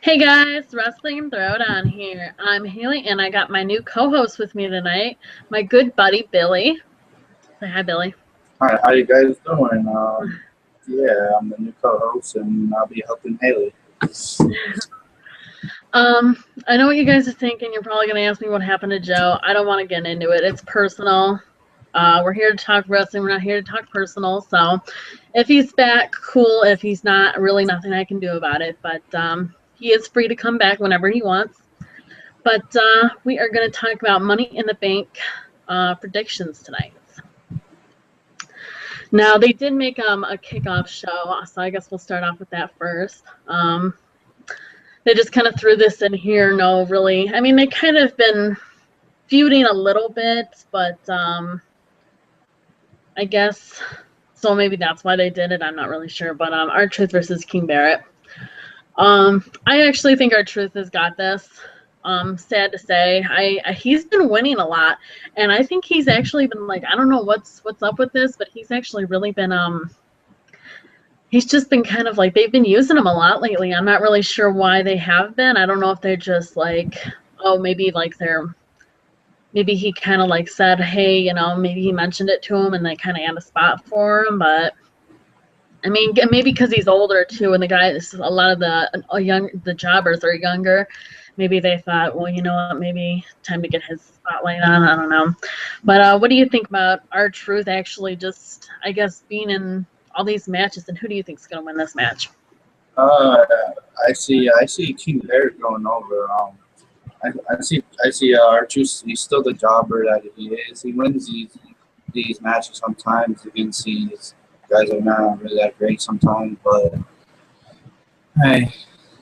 Hey guys, Wrestling Throwdown here. I'm Haley and I got my new co-host with me tonight, my good buddy Billy. Say hi, Billy. Hi, how you guys doing? Yeah, I'm the new co-host, and I'll be helping Haley. I know what you guys are thinking. You're probably going to ask me what happened to Joe. I don't want to get into it. It's personal. We're here to talk wrestling. We're not here to talk personal. So if he's back, cool. If he's not, really nothing I can do about it. But he is free to come back whenever he wants. But we are going to talk about Money in the Bank predictions tonight. Now, they did make a kickoff show, so I guess we'll start off with that first. They just kind of threw this in here. No, really. I mean, they kind of been feuding a little bit, but I guess so. Maybe that's why they did it. I'm not really sure. But R-Truth versus King Barrett. I actually think R-Truth has got this. Sad to say, he's been winning a lot, and I think he's actually been like, I don't know what's up with this, but he's actually really been he's just been kind of like, they've been using him a lot lately. I'm not really sure why they have been. I don't know if they're just like, oh, maybe he kind of like said, hey, maybe he mentioned it to him and they kind of had a spot for him, but I mean, maybe because he's older too, and the guys, a lot of the jobbers are younger. Maybe they thought, well, you know what, maybe time to get his spotlight on. I don't know. But what do you think about R-Truth actually just, I guess, being in all these matches, and who do you think is going to win this match? I see King Barrett going over. I see R-Truth. He's still the jobber that he is. He wins these matches sometimes against these guys that are not really that great sometimes, but hey.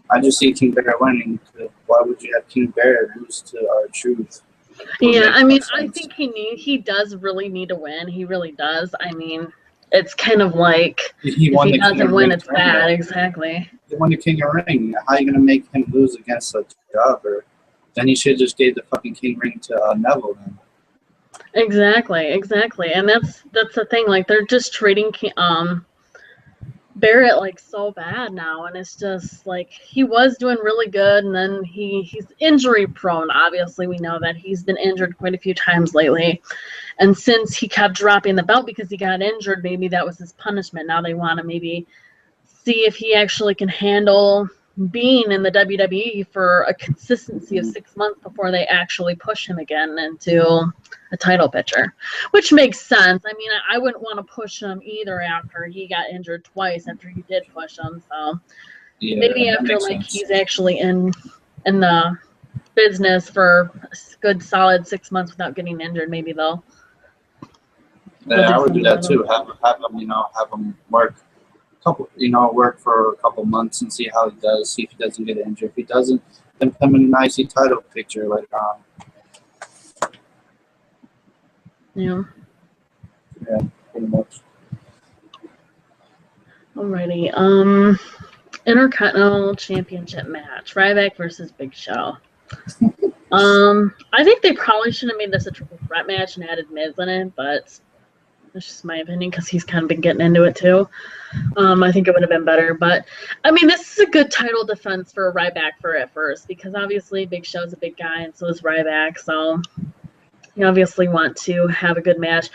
I just see King Barrett winning. Why would you have King Barrett lose to R-Truth? Yeah, I mean, I think he does really need to win. He really does. I mean, it's kind of like if he doesn't win, it's bad. Exactly. He won the King of Ring. How are you going to make him lose against a jobber? Then he should just gave the fucking King Ring to Neville then. Exactly. And that's the thing. Like, they're just treating Barrett like so bad now, and it's just like he was doing really good, and then he's injury prone. Obviously, we know that he's been injured quite a few times lately, and since he kept dropping the belt because he got injured, maybe that was his punishment. Now they want to maybe see if he actually can handle being in the WWE for a consistency of 6 months before they actually push him again into a title picture, which makes sense. I mean, I wouldn't want to push him either after he got injured twice after you did push him. So yeah, maybe after like sense. He's actually in the business for a good solid 6 months without getting injured, maybe they'll. Yeah, I would do that too. Have him work. Work for a couple months and see how he does. See if he doesn't get injured. If he doesn't, then come in an IC title picture later on. Yeah. Yeah, pretty much. Alrighty. Intercontinental Championship match: Ryback versus Big Show. I think they probably should have made this a triple threat match and added Miz in it, but that's just my opinion because he's kind of been getting into it too. I think it would have been better. But, I mean, this is a good title defense for Ryback at first because obviously Big Show's a big guy and so is Ryback. So you obviously want to have a good match.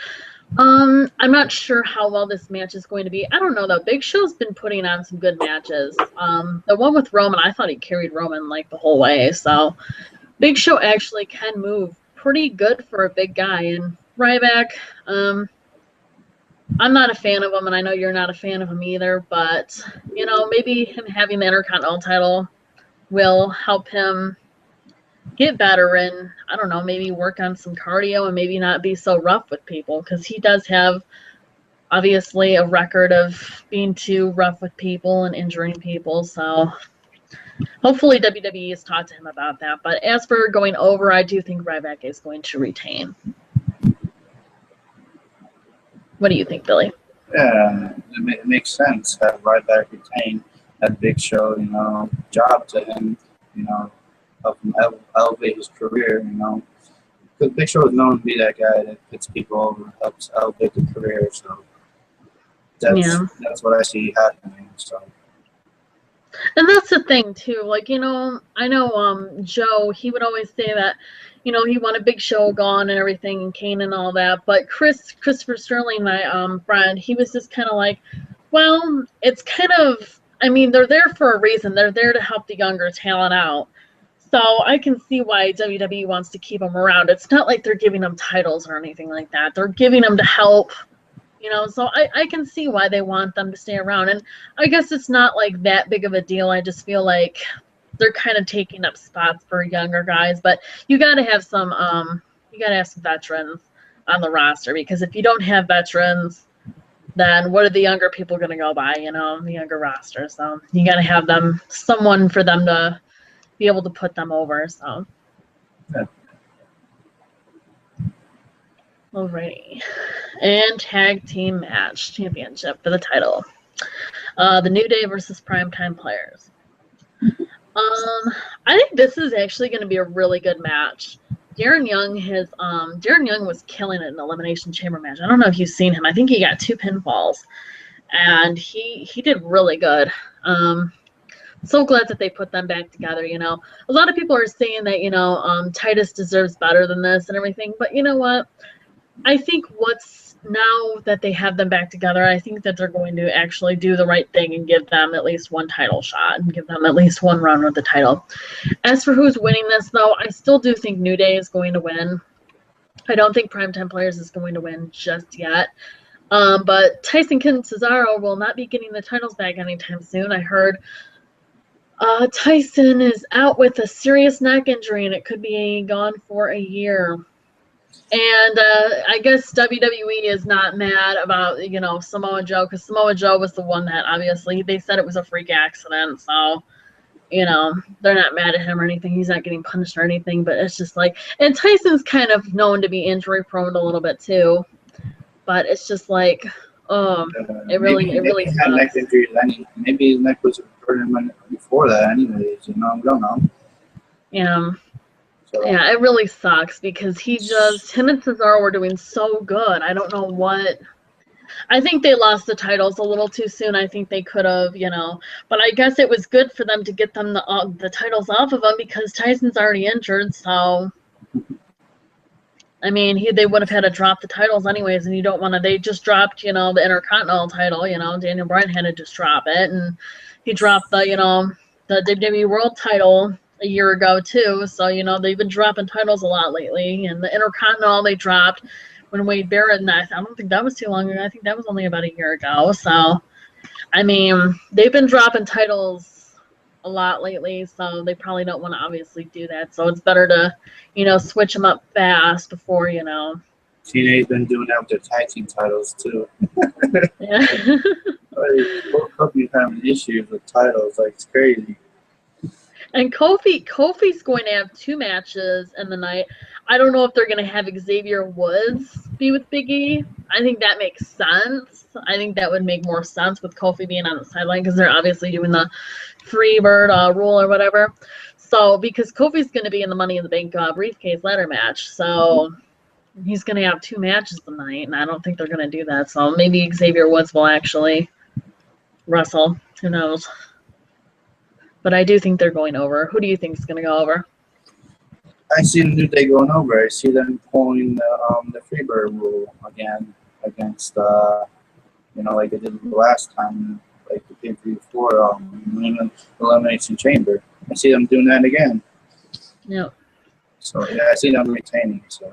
I'm not sure how well this match is going to be. I don't know, though. Big Show's been putting on some good matches. The one with Roman, I thought he carried Roman like the whole way. So Big Show actually can move pretty good for a big guy. And Ryback, I'm not a fan of him, and I know you're not a fan of him either, but, maybe him having the Intercontinental title will help him get better and, I don't know, maybe work on some cardio and maybe not be so rough with people because he does have, obviously, a record of being too rough with people and injuring people, so hopefully WWE has talked to him about that. But as for going over, I do think Ryback is going to retain. What do you think, Billy? Yeah, it makes sense. Have Ryback retain that Big Show, job to him, help him elevate his career, Because Big Show is known to be that guy that puts people over, helps elevate the career. So that's what I see happening. So And that's the thing too. Like, I know Joe, he would always say that, he wanted Big Show gone and everything and Kane and all that. But Christopher Sterling, my friend, he was just kind of like, well, it's kind of, I mean, they're there for a reason. They're there to help the younger talent out. So I can see why WWE wants to keep them around. It's not like they're giving them titles or anything like that. They're giving them to help. So I can see why they want them to stay around. And I guess it's not like that big of a deal. I just feel like they're kind of taking up spots for younger guys. But you gotta have some veterans on the roster, because if you don't have veterans, then what are the younger people gonna go by, the younger roster. So you gotta have someone for them to be able to put them over. So Yeah. Alrighty. And tag team match championship for the title. The New Day versus Primetime Players. I think this is actually going to be a really good match. Darren Young was killing it in the Elimination Chamber match. I don't know if you've seen him. I think he got 2 pinfalls, and he did really good. So glad that they put them back together. A lot of people are saying that Titus deserves better than this and everything, but you know what? I think now that they have them back together, I think that they're going to actually do the right thing and give them at least one title shot and give them at least one run with the title. As for who's winning this, though, I still do think New Day is going to win. I don't think Primetime Players is going to win just yet. But Tyson Kidd and Cesaro will not be getting the titles back anytime soon. I heard Tyson is out with a serious neck injury, and it could be gone for a year. And I guess WWE is not mad about, Samoa Joe, because Samoa Joe was the one that obviously they said it was a freak accident. So, they're not mad at him or anything. He's not getting punished or anything. But it's just like, and Tyson's kind of known to be injury prone a little bit too. But it's just like, it really had neck injuries. Maybe his neck was hurting before that, anyways. We don't know. Yeah. So. Yeah, it really sucks because him and Cesaro were doing so good. I don't know what. I think they lost the titles a little too soon. I think they could have, but I guess it was good for them to get them the titles off of them because Tyson's already injured. So, I mean, they would have had to drop the titles anyways, and you don't want to. They just dropped, the Intercontinental title. Daniel Bryan had to just drop it, and he dropped the WWE World title a year ago too. So, they've been dropping titles a lot lately, and the Intercontinental they dropped when Wade Barrett, and I don't think that was too long ago. I think that was only about a year ago. So, I mean, they've been dropping titles a lot lately, so they probably don't want to obviously do that. So it's better to, switch them up fast before, TNA's been doing that with their tag team titles too. Yeah. Both companies having issues with titles, like it's crazy. And Kofi's going to have 2 matches in the night. I don't know if they're going to have Xavier Woods be with Big E. I think that makes sense. I think that would make more sense with Kofi being on the sideline because they're obviously doing the free bird rule or whatever. So because Kofi's going to be in the Money in the Bank briefcase ladder match, so he's going to have 2 matches tonight, and I don't think they're going to do that. So maybe Xavier Woods will actually wrestle. Who knows? But I do think they're going over. Who do you think is going to go over? I see the New Day going over. I see them pulling the Freebird rule again against, like they did the last time, like the pay-per-view before Elimination Chamber. I see them doing that again. Yep. So yeah, I see them retaining. So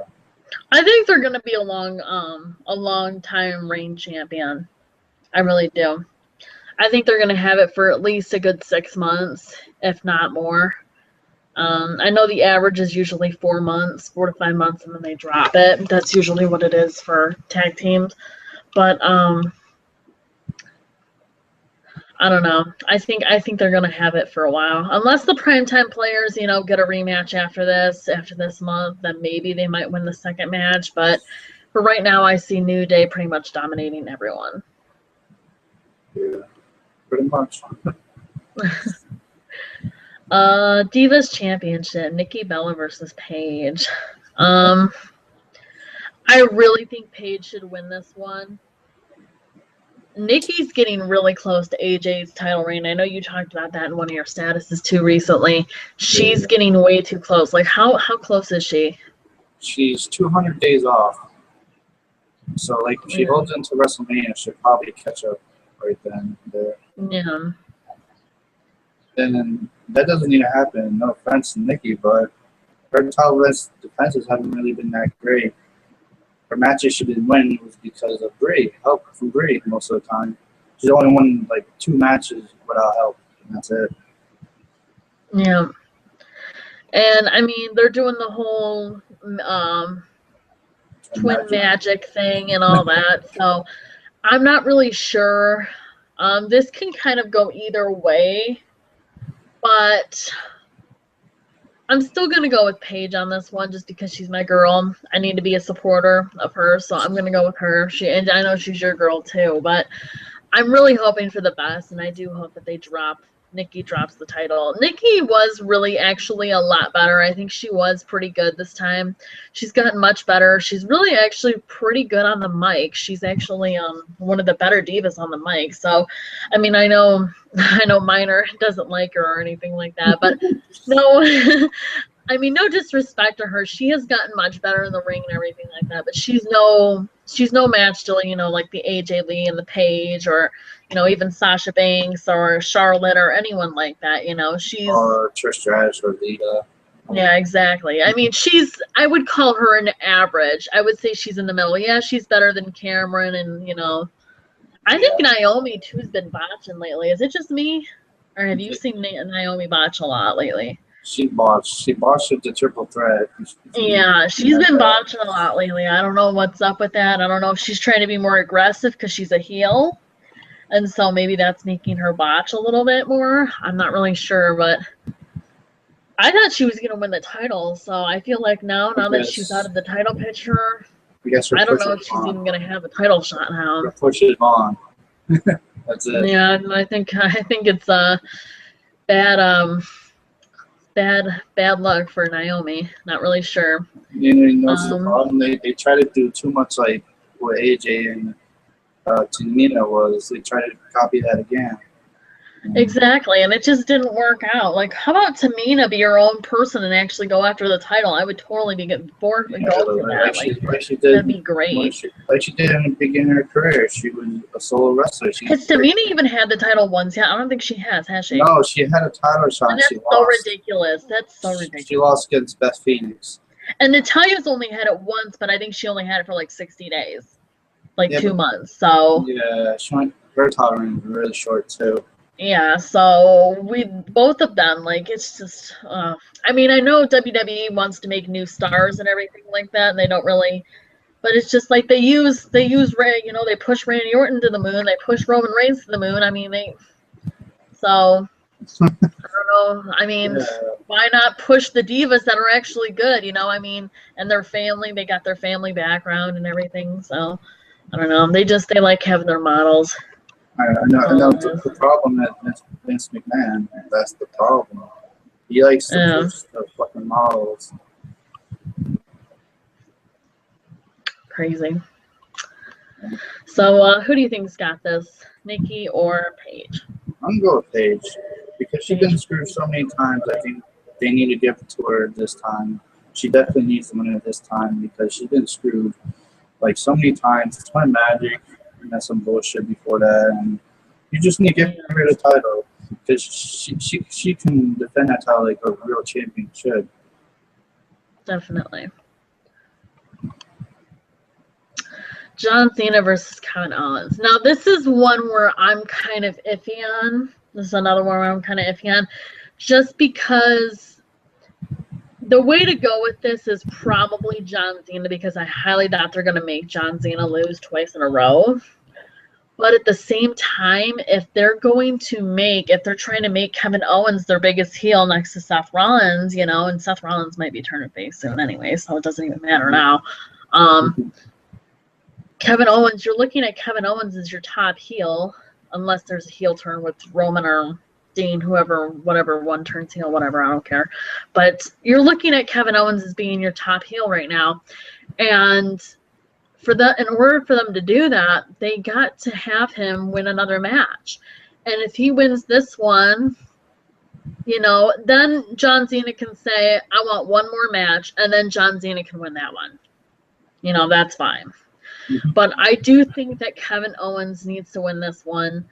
I think they're going to be a long time reign champion. I really do. I think they're going to have it for at least a good 6 months, if not more. I know the average is usually 4 months, 4 to 5 months, and then they drop it. That's usually what it is for tag teams. But I don't know. I think they're going to have it for a while. Unless the Primetime Players, get a rematch after this month, then maybe they might win the second match. But for right now, I see New Day pretty much dominating everyone. Yeah. Pretty much. Divas Championship, Nikki Bella versus Paige. I really think Paige should win this one. Nikki's getting really close to AJ's title reign. I know you talked about that in one of your statuses too recently. She's getting way too close. Like how close is she? She's 200 days off. So like if she holds into WrestleMania, she'll probably catch up right then and there. Yeah. And that doesn't need to happen. No offense to Nikki, but her title defenses haven't really been that great. Her matches she didn't win was because of Brie, help from Brie most of the time. She's only won like 2 matches without help, and that's it. Yeah. And I mean, they're doing the whole twin magic thing and all that. So I'm not really sure. This can kind of go either way, but I'm still going to go with Paige on this one just because she's my girl. I need to be a supporter of her, so I'm going to go with her. And I know she's your girl too, but I'm really hoping for the best, and I do hope that Nikki drops the title. Nikki was really actually a lot better. I think she was pretty good this time. She's gotten much better. She's really actually pretty good on the mic. She's actually one of the better divas on the mic. So, I mean, I know Minor doesn't like her or anything like that, but no, I mean, no disrespect to her. She has gotten much better in the ring and everything like that, but she's no match to, like the AJ Lee and the Paige or, even Sasha Banks or Charlotte or anyone like that, she's... Or Trish Stratus or Lita. Yeah, exactly. I mean, I would call her an average. I would say she's in the middle. Yeah, she's better than Cameron and, I think Naomi, too, has been botching lately. Is it just me? Or have you seen Naomi botch a lot lately? She botched with the triple threat. Yeah, she's been botching a lot lately. I don't know what's up with that. I don't know if she's trying to be more aggressive because she's a heel. And so maybe that's making her botch a little bit more. I'm not really sure, but I thought she was going to win the title. So I feel like now that she's out of the title picture, I don't know if she's even going to have a title shot now. Her push is on. That's it. Yeah, and I think it's bad luck for Naomi. Not really sure. That's the problem. They try to do too much like what AJ and Tamina was. They try to copy that again. Exactly, and it just didn't work out. Like, how about Tamina be your own person and actually go after the title? I would totally be getting bored and go for that. Like she did, that'd be great. Like she did in the beginning of her career. She was a solo wrestler. Has Tamina even had the title once yet? I don't think she has she? No, she had a title shot. And that's so ridiculous. That's so ridiculous. She lost against Beth Phoenix. And Natalya's only had it once, but I think she only had it for like 60 days. Like 2 months. So yeah, her title reign was really short too. Yeah, so both of them, like, it's just, I mean, I know WWE wants to make new stars and everything like that, and they don't really, but it's just like they use Ray, they push Randy Orton to the moon, they push Roman Reigns to the moon. I mean, so, I don't know. I mean, why not push the divas that are actually good, I mean, and their family, they got their family background and everything, so, I don't know. They like having their models. I know the problem is Vince McMahon. That's the problem. He likes to push the fucking models. Crazy. So, who do you think's got this? Nikki or Paige? I'm going to go with Paige because she's been screwed so many times. I think they need to give it to her this time. She definitely needs to win it this time because she's been screwed like so many times. It's my magic. And that's some bullshit before that, and you just need to get her the title because she can defend that title like a real champion should. Definitely. John Cena versus Kevin Owens. Now this is one where I'm kind of iffy on. This is another one where I'm kind of iffy on, just because the way to go with this is probably John Cena because I highly doubt they're going to make John Cena lose twice in a row. But at the same time, if they're trying to make Kevin Owens their biggest heel next to Seth Rollins, and Seth Rollins might be turning face soon anyway, so it doesn't even matter now. Kevin Owens, you're looking at Kevin Owens as your top heel, unless there's a heel turn with Roman or Dean, whatever one turns heel, whatever, I don't care. But you're looking at Kevin Owens as being your top heel right now. And in order for them to do that, they got to have him win another match. And if he wins this one, you know, then John Cena can say, I want one more match, and then John Cena can win that one. You know, that's fine. Mhm. But I do think that Kevin Owens needs to win this one.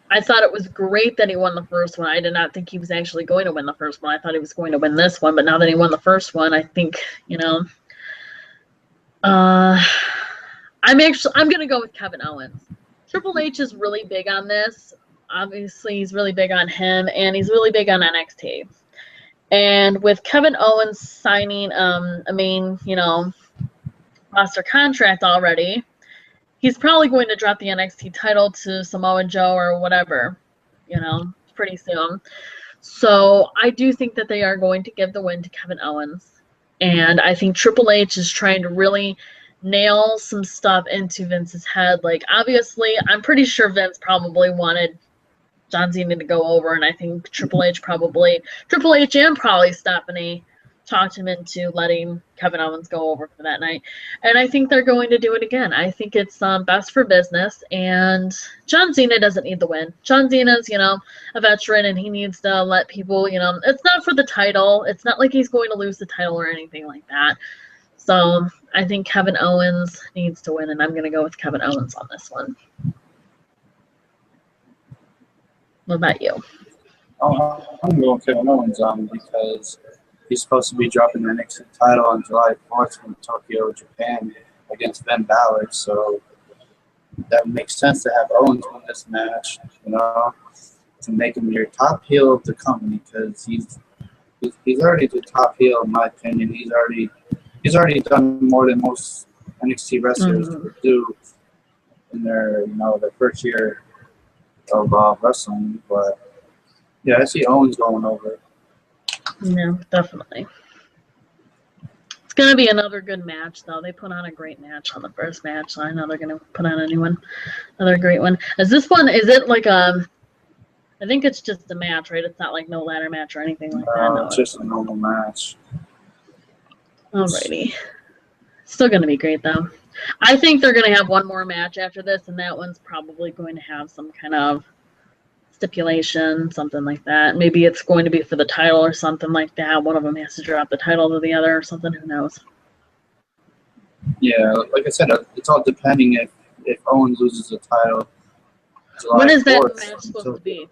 I thought it was great that he won the first one. I did not think he was actually going to win the first one. I thought he was going to win this one, but now that he won the first one, I think, you know, I'm gonna go with Kevin Owens. Triple H is really big on this. Obviously, he's really big on him, and he's really big on NXT. And with Kevin Owens signing a main, you know, roster contract already, he's probably going to drop the NXT title to Samoa Joe or whatever, you know, pretty soon. So I do think that they are going to give the win to Kevin Owens. And I think Triple H is trying to really nail some stuff into Vince's head. Like, obviously, I'm pretty sure Vince probably wanted John Cena to go over, and I think Triple H and probably Stephanie talked him into letting Kevin Owens go over for that night. And I think they're going to do it again. I think it's best for business, and John Cena doesn't need the win. John Cena's, you know, a veteran, and he needs to let people, you know, it's not for the title. It's not like he's going to lose the title or anything like that. So I think Kevin Owens needs to win, and I'm going to go with Kevin Owens on this one. What about you? Oh, I'm going Kevin Owens because he's supposed to be dropping the NXT title on July 4th from Tokyo, Japan, against Ben Balor. So that makes sense to have Owens win this match, you know, to make him your top heel of the company, because he's already the top heel in my opinion. He's already done more than most NXT wrestlers would do in their, you know, their first year of wrestling. But yeah, I see Owens going over. Yeah, definitely. It's going to be another good match, though. They put on a great match on the first match, so I know they're going to put on another great one. Is it like I think it's just a match, right? It's not like no ladder match or anything like that. No, It's just a normal match. Alrighty. Still going to be great, though. I think they're going to have one more match after this, and that one's probably going to have some kind of stipulation, something like that. Maybe it's going to be for the title or something like that. One of them has to drop the title to the other or something. Who knows? Yeah, like I said, it's all depending if Owens loses the title. When is that match supposed to be?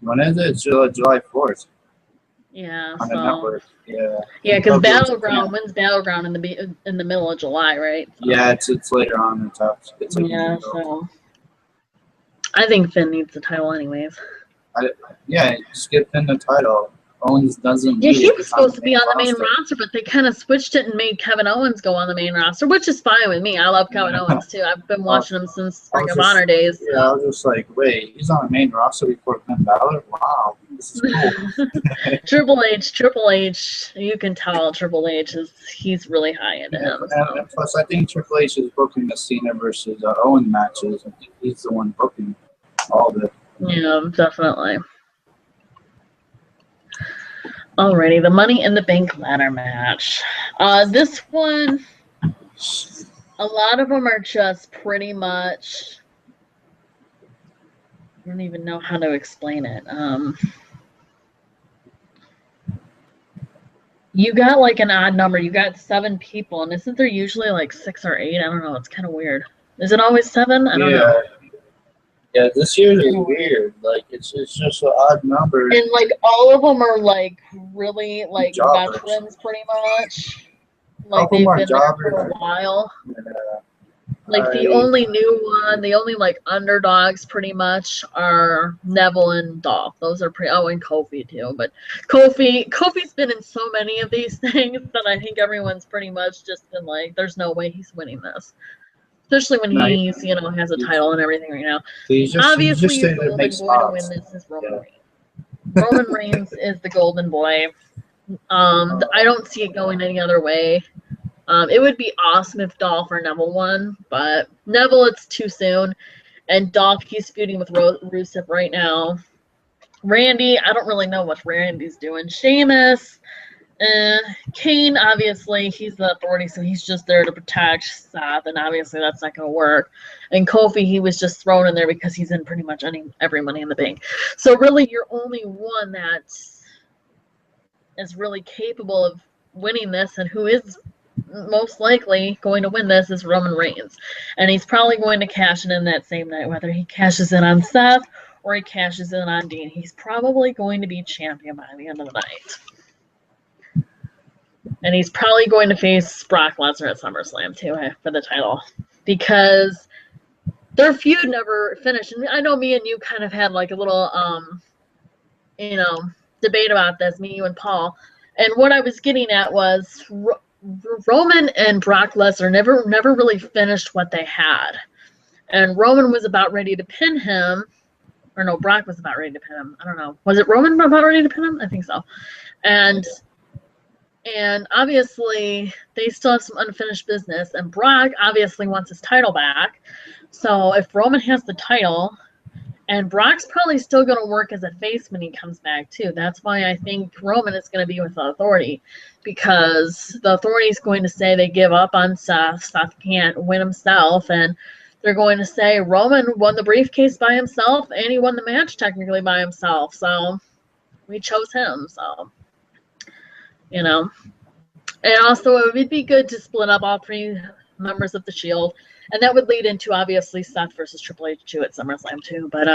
When is it? It's July 4th. Yeah. On the network. Yeah. Yeah, because Battleground, when's Battleground in the middle of July, right? So, yeah, it's later on. It's like yeah, so I think Finn needs the title anyways. Just give Finn the title. Owens doesn't. Yeah, he was supposed to be on the main roster, but they kind of switched it and made Kevin Owens go on the main roster, which is fine with me. I love Kevin Owens too. I've been watching him since Ring of Honor days. Yeah, I was just like, wait, he's on the main roster before Finn Balor? Wow, this is cool. Triple H, you can tell Triple H he's really high into him. So. And plus, I think Triple H is booking the Cena versus Owen matches. I think he's the one booking all of it. Yeah, definitely. Alrighty, the Money in the Bank ladder match. This one, a lot of them are just pretty much, I don't even know how to explain it. You got like an odd number. You got 7 people, and isn't there usually like 6 or 8? I don't know. It's kind of weird. Is it always 7? I don't know. Yeah, this year is weird. Like it's just an odd number. And like all of them are like really like veterans, pretty much. Like they've been there for a while. Yeah. Like the only new one, the only like underdogs, pretty much, are Neville and Dolph. Those are pretty. Oh, and Kofi too. But Kofi's been in so many of these things that I think everyone's pretty much just been like, "There's no way he's winning this." Especially when he's, you know, has a title and everything right now. Obviously, the golden boy to win this is Roman Reigns. Roman Reigns is the golden boy. I don't see it going any other way. It would be awesome if Dolph or Neville won, but Neville, it's too soon. And Dolph, he's feuding with Rusev right now. Randy, I don't really know what Randy's doing. Sheamus, Kane, obviously, he's the authority, so he's just there to protect Seth, and obviously that's not going to work. And Kofi, he was just thrown in there because he's in pretty much every Money in the Bank. So really, your only one that is really capable of winning this, and who is most likely going to win this, is Roman Reigns. And he's probably going to cash in that same night, whether he cashes in on Seth or he cashes in on Dean. He's probably going to be champion by the end of the night. And he's probably going to face Brock Lesnar at SummerSlam, too, for the title. Because their feud never finished. And I know me and you kind of had like a little, debate about this, me, you, and Paul. And what I was getting at was Roman and Brock Lesnar never really finished what they had. And Roman was about ready to pin him. Or no, Brock was about ready to pin him. I don't know. Was it Roman about ready to pin him? I think so. And obviously, they still have some unfinished business. And Brock obviously wants his title back. So if Roman has the title, and Brock's probably still going to work as a face when he comes back, too. That's why I think Roman is going to be with the Authority. Because the Authority is going to say they give up on Seth. Seth can't win himself. And they're going to say Roman won the briefcase by himself, and he won the match technically by himself. So we chose him. So, And also, it would be good to split up all three members of the Shield. And that would lead into, obviously, Seth versus Triple H, too, at SummerSlam, too. But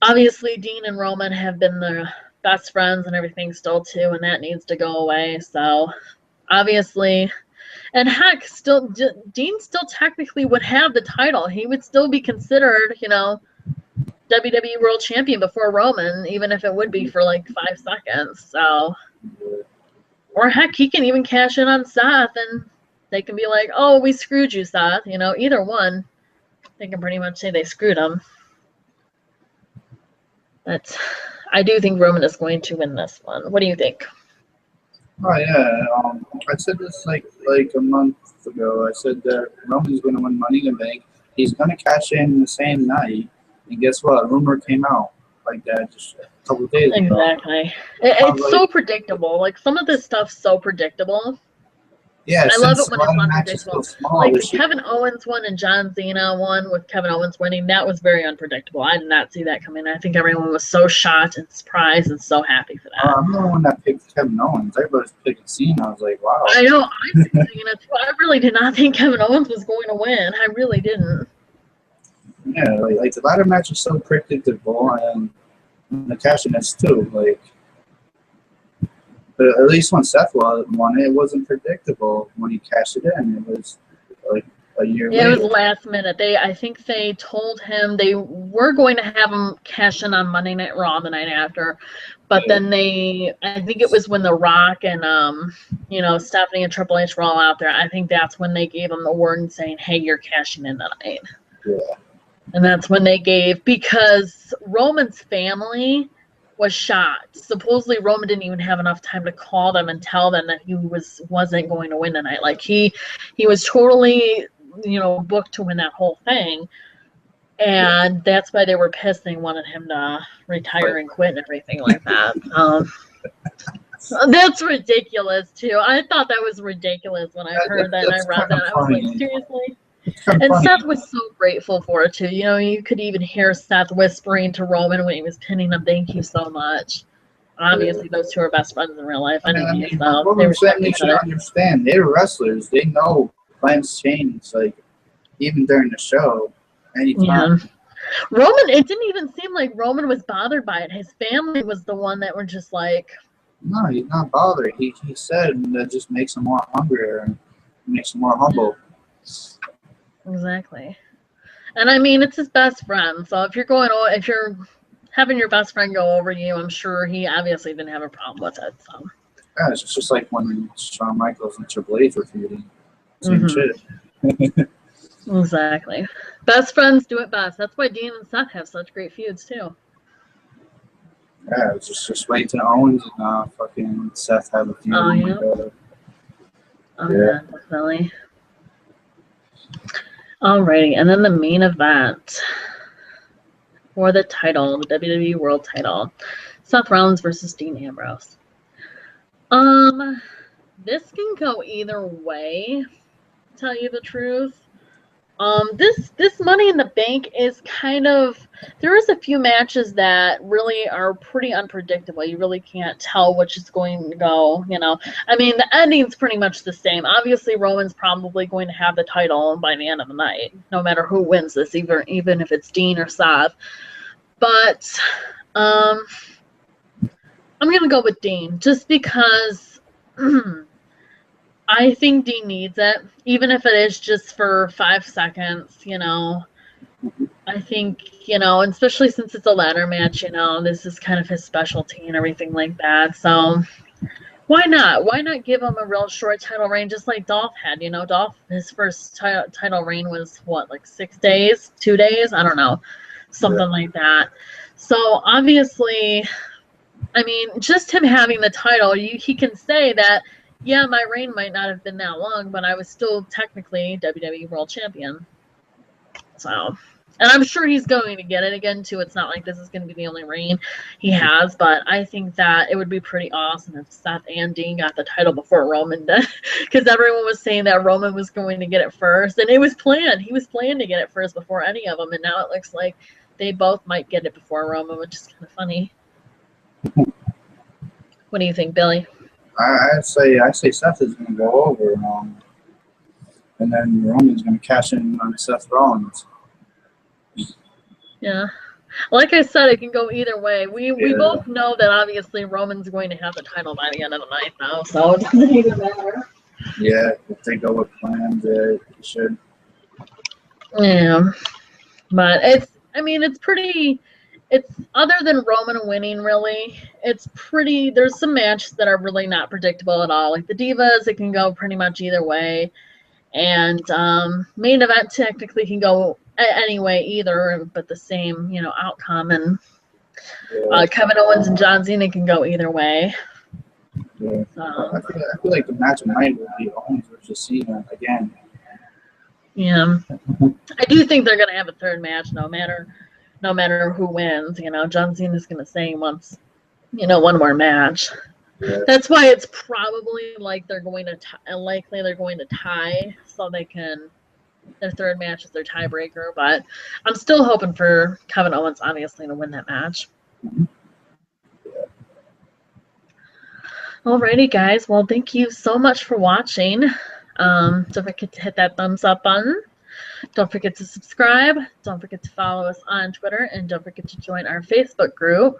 obviously, Dean and Roman have been the best friends and everything still, too, and that needs to go away. So, obviously... And heck, Dean still technically would have the title. He would still be considered, WWE World Champion before Roman, even if it would be for like 5 seconds. So, or heck, he can even cash in on Seth, and they can be like, "Oh, we screwed you, Seth." Either one, they can pretty much say they screwed him. But I do think Roman is going to win this one. What do you think? Oh yeah, I said this like a month ago. I said that Roman's going to win Money in the Bank. He's going to cash in the same night, and guess what? A rumor came out like that just a couple of days ago. Exactly. It's so predictable. Like some of this stuff's so predictable. Yeah, I love it when it's unpredictable. Like the Kevin Owens one and John Cena one with Kevin Owens winning, that was very unpredictable. I did not see that coming. I think everyone was so shocked and surprised and so happy for that. I'm the one that picked Kevin Owens. Everybody's picking Cena. I was like, wow. I know. I picked Cena too. I really did not think Kevin Owens was going to win. I really didn't. Yeah, like the ladder match is so predictable, and the cashing is too. But at least when Seth won it, it wasn't predictable. When he cashed it in, it was like a year later. It was last minute. I think they told him they were going to have him cash in on Monday Night Raw the night after, but then I think it was when The Rock and Stephanie and Triple H were all out there. I think that's when they gave him the word and saying, "Hey, you're cashing in tonight." Yeah. And that's when they gave, because Roman's family was shocked. Supposedly Roman didn't even have enough time to call them and tell them that he wasn't going to win tonight. Like he was totally, booked to win that whole thing. And that's why they were pissed. They wanted him to retire and quit and everything like that. That's ridiculous too. I thought that was ridiculous when I heard that and I read that. I was like, seriously? And Seth was so grateful for it too. You could even hear Seth whispering to Roman when he was pinning him, "Thank you so much." Obviously, those two are best friends in real life. Roman family should understand. They're wrestlers. They know plans change. Like even during the show, anytime. Yeah. Roman, it didn't even seem like Roman was bothered by it. His family was the one that were just like. No, he's not bothered. He said that just makes him more hungrier and makes him more humble. Exactly. And I mean, it's his best friend. So if you're having your best friend go over you, I'm sure he obviously didn't have a problem with it. So. Yeah, it's just like when Shawn Michaels and Triple H were feuding. Same shit. Exactly. Best friends do it best. That's why Dean and Seth have such great feuds too. Yeah, it's just wait till Owens and fucking Seth have a feud. Oh yeah, definitely. Alrighty, and then the main event for the title, the WWE World title, Seth Rollins versus Dean Ambrose. This can go either way, to tell you the truth. This Money in the Bank is kind of, there is a few matches that really are pretty unpredictable. You really can't tell which is going to go, you know. I mean, the ending's pretty much the same. Obviously, Roman's probably going to have the title by the end of the night, no matter who wins this, even if it's Dean or Seth. But I'm gonna go with Dean just because I think Dean needs it, even if it is just for 5 seconds, you know. I think, you know, especially since it's a ladder match, you know, this is kind of his specialty and everything like that. So why not? Why not give him a real short title reign just like Dolph had? You know, Dolph, his first title reign was what, like 6 days, 2 days? I don't know, something like that. So obviously, I mean, just him having the title, he can say that, yeah, my reign might not have been that long, but I was still technically WWE World Champion. So, and I'm sure he's going to get it again, too. It's not like this is going to be the only reign he has, but I think that it would be pretty awesome if Seth and Dean got the title before Roman did, because everyone was saying that Roman was going to get it first, and it was planned. He was planned to get it first before any of them, and now it looks like they both might get it before Roman, which is kind of funny. What do you think, Billy? I say Seth is gonna go over, and then Roman's gonna cash in on Seth Rollins. Yeah. Like I said, it can go either way. We both know that obviously Roman's going to have the title by the end of the night now, so it doesn't even matter. Yeah, if they go with plans, it should. Yeah. But it's pretty, other than Roman winning, really, it's pretty, there's some matches that are really not predictable at all. Like the Divas, it can go pretty much either way. And main event technically can go any way either, but the same, you know, outcome. And Kevin Owens and John Cena can go either way. Yeah. I feel like the match of the night will be Owens versus Cena again. Yeah. I do think they're gonna have a third match no matter who wins. You know, John Cena's gonna say he wants, you know, one more match. Yeah. That's why it's probably like they're going to tie, so they can, their third match is their tiebreaker. But I'm still hoping for Kevin Owens, obviously, to win that match. Yeah. Alrighty, guys. Well, thank you so much for watching. Don't forget to hit that thumbs up button. Don't forget to subscribe. Don't forget to follow us on Twitter, and don't forget to join our Facebook group.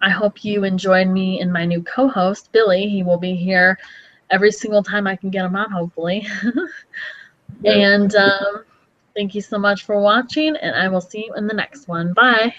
I hope you enjoyed me and my new co-host, Billy. He will be here every single time I can get him on, hopefully. And thank you so much for watching, and I will see you in the next one. Bye.